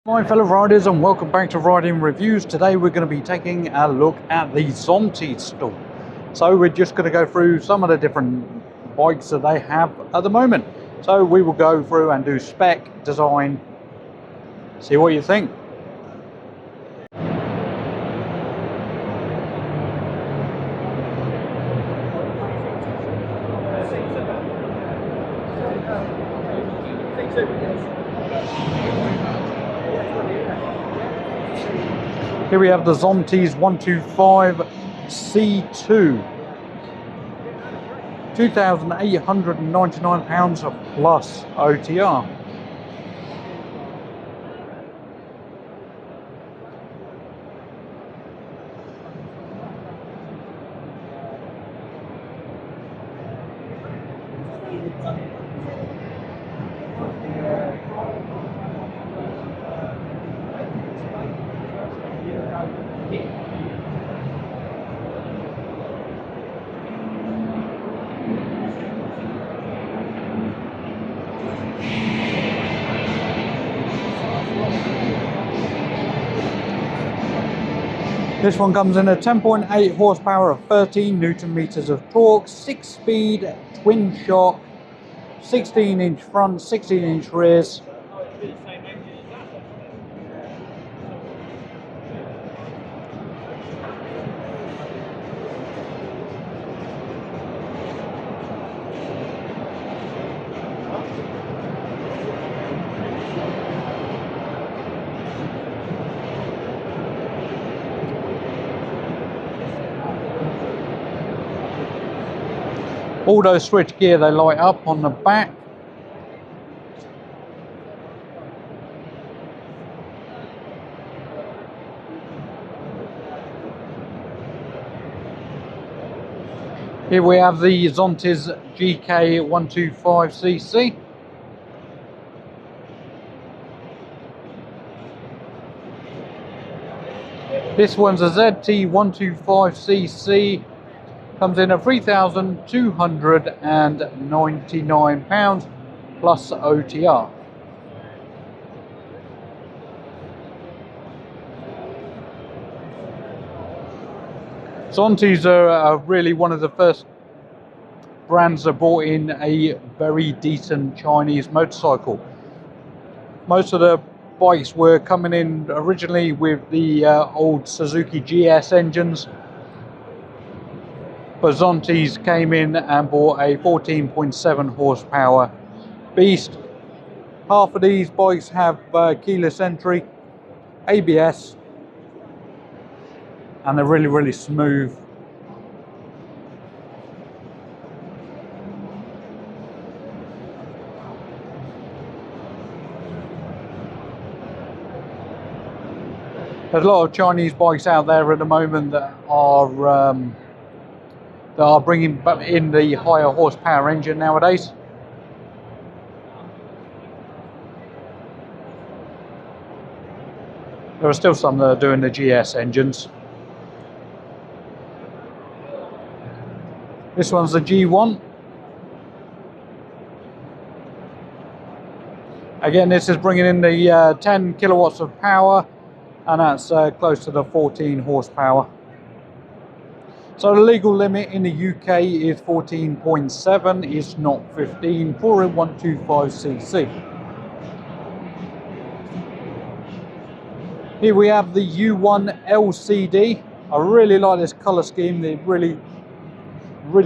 My fellow riders, and welcome back to Riding Reviews. Today we're going to be taking a look at the Zontes stool. So we're just going to go through some of the different bikes that they have at the moment. So we will go through and do spec, design, see what you think. Here we have the Zontes 125 C2, £2,899 plus OTR. This one comes in a 10.8 horsepower of 13 Newton meters of torque, 6-speed twin shock, 16-inch front, 16-inch rears. Auto switch gear, they light up on the back. Here we have the Zontes GK 125cc. This one's a ZT 125cc. Comes in at £3,299 plus OTR. Zontes are really one of the first brands that brought in a very decent Chinese motorcycle. Most of the bikes were coming in originally with the old Suzuki GS engines, but Zontes came in and bought a 14.7 horsepower beast. Half of these bikes have keyless entry, ABS, and they're really smooth. There's a lot of Chinese bikes out there at the moment that are bringing in the higher horsepower engine nowadays. There are still some that are doing the GS engines. This one's the G1. Again, this is bringing in the 10 kilowatts of power, and that's close to the 14 horsepower. So the legal limit in the UK is 14.7, it's not 15 for a 125cc. Here we have the U1 LCD. I really like this colour scheme, it really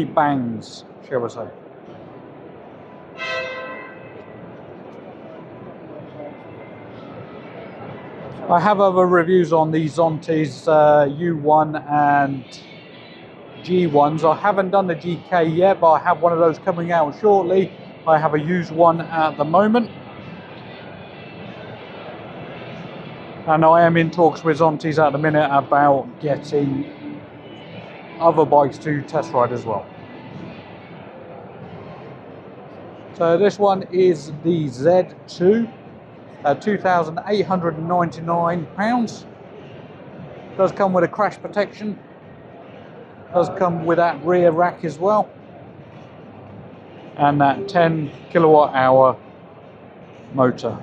bangs, shall I say. I have other reviews on these Zontes U1 and G1s. I haven't done the GK yet, but I have one of those coming out shortly. I have a used one at the moment, and I am in talks with Zontes at the minute about getting other bikes to test ride as well. So this one is the Z2 at £2,899. Does come with a crash protection. Does come with that rear rack as well, and that 10 kilowatt hour motor.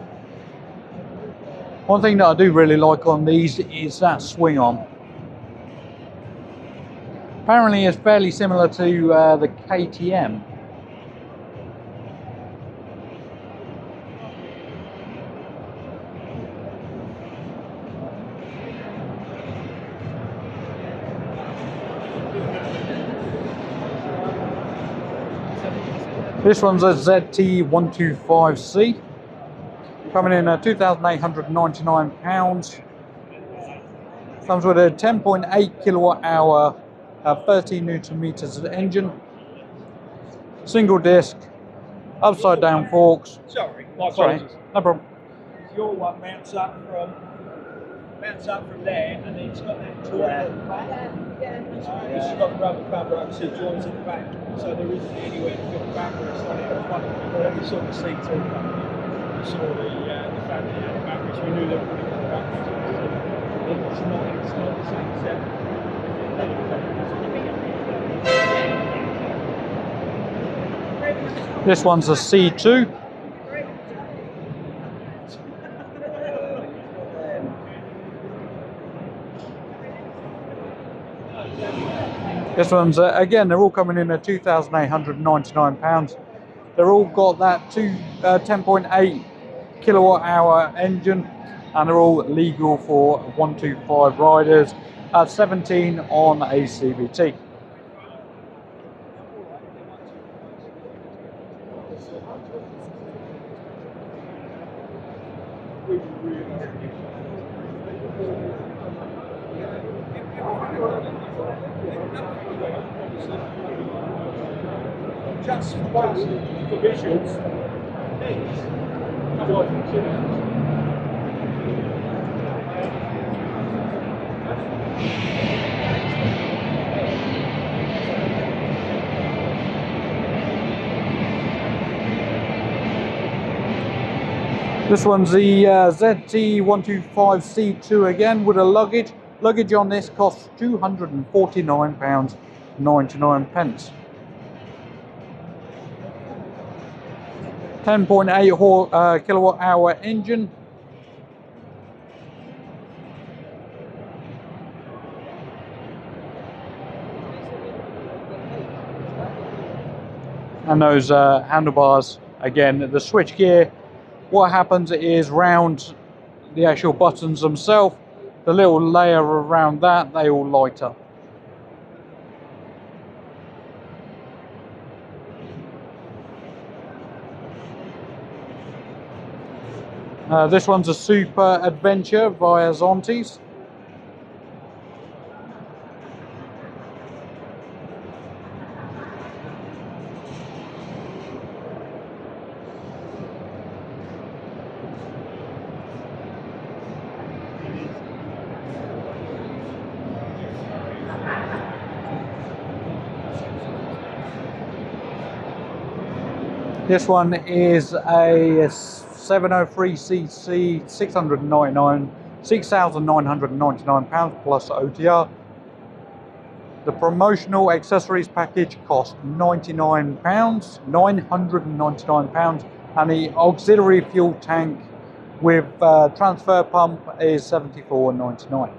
One thing that I do really like on these is that swing arm. Apparently it's fairly similar to the KTM. This one's a ZT125C, coming in at £2,899. Comes with a 10.8 kilowatt hour, 30 Newton meters engine, single disc, upside down forks. Sorry, my apologies. No problem. Your one mounts up from there, and then it's got that tool at the back. It's got the rubber cover up, so it joins at the back, so there isn't anywhere to fit the batteries on it. It was one of the we saw the C2 company, we saw the family had the batteries, we knew they were putting the batteries on. It's not the same setup. This one's a C2. This one's, again, they're all coming in at £2,899. They're all got that 10.8 kilowatt hour engine, and they're all legal for 125 riders at 17 on a CVT. Just provisions. This one's the ZT125C2 again with a luggage. Luggage on this costs £249.99. 10.8 kilowatt hour engine. And those handlebars, again, the switch gear. What happens is round the actual buttons themselves, the little layer around that, they all light up. This one's a Super Adventure via Zontes. This one is a 703cc, £6,999 plus OTR. The promotional accessories package cost £999, and the auxiliary fuel tank with transfer pump is £74.99.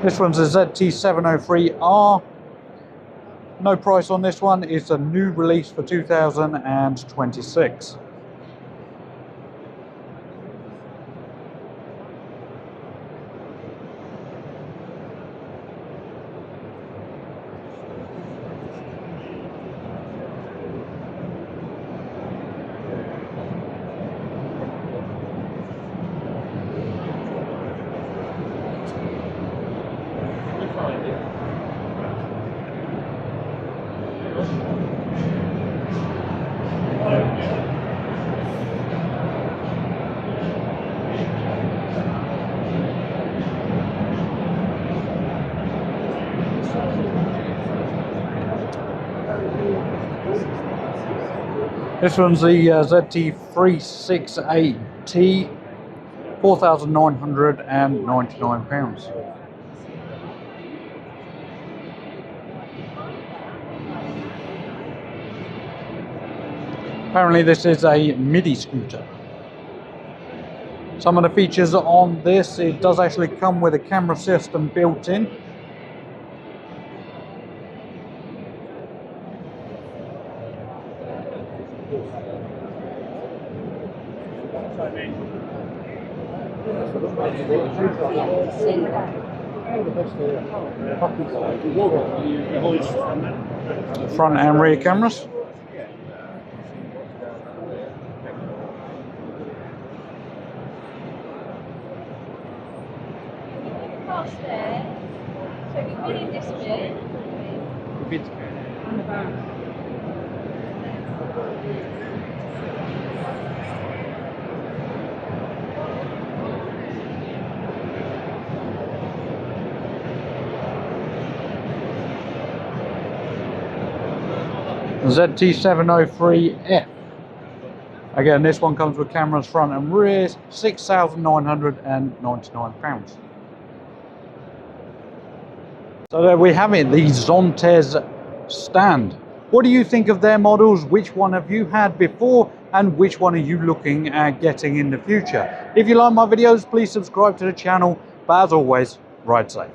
This one's a ZT703R. No price on this one. It's a new release for 2026. This one's the ZT368T, £4,999. Apparently this is a MIDI scooter. Some of the features on this, it does actually come with a camera system built in. Front and rear cameras. ZT703F. Again, this one comes with cameras front and rear, £6,999. So there we have it, the Zontes stand. What do you think of their models? Which one have you had before and which one are you looking at getting in the future? If you like my videos, please subscribe to the channel, but as always, ride safe.